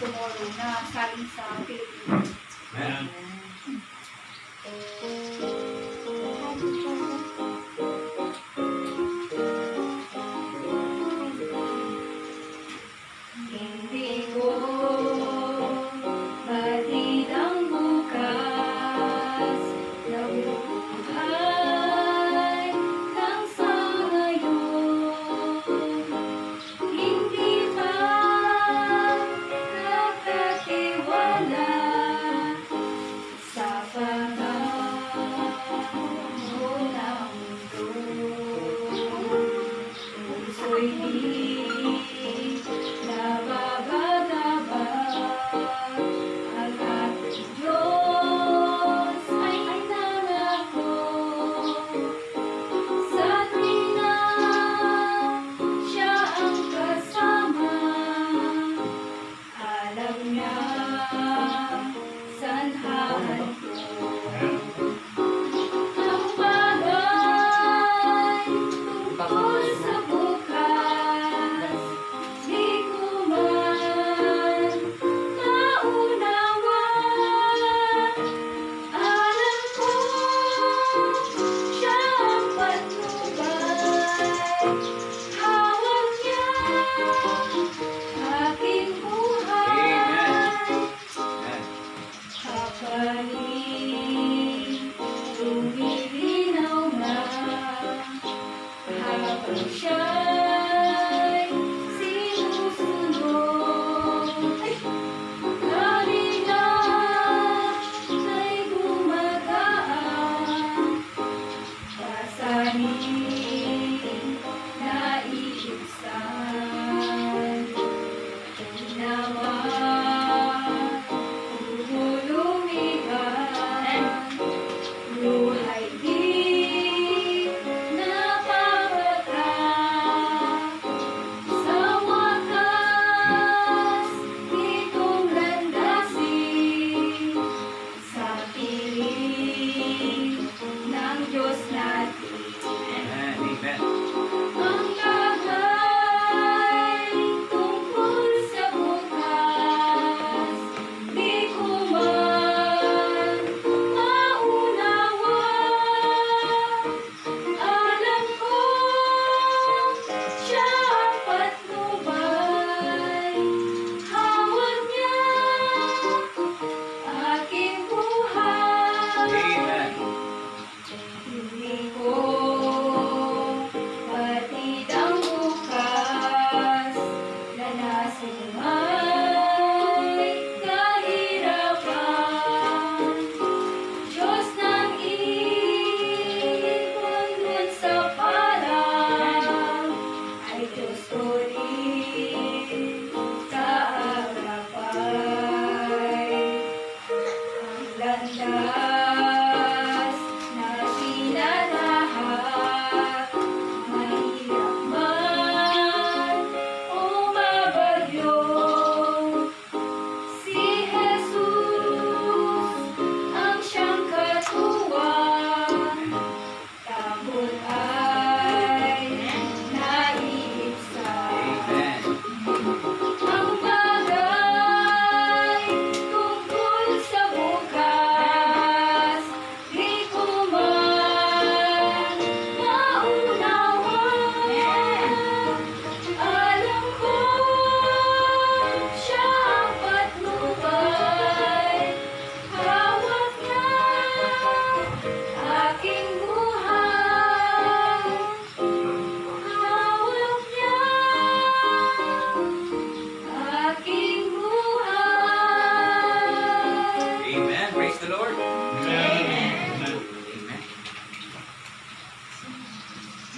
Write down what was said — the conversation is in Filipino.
tomorrow na saling sa Pilipinas. Ayan. Hindi ko batid ang bukas na buhay lang sa ngayon. Hindi pa nakatiwala sa pagkakambo ng mundo. Puso'y di nababagabag, ang ating Diyos ay nangako. Sa tuwina siya ang kasama, alam niya saan hahanto. Ang bagay tungkol sa bukas, di ko man maunawa. Alam ko siya ang patnubay, hawak niya aking buhay. Kapalit lumilinaw na habang siya'y sinusunod. Kanina ay gumagaan, pasanin na iibsan. Ginawa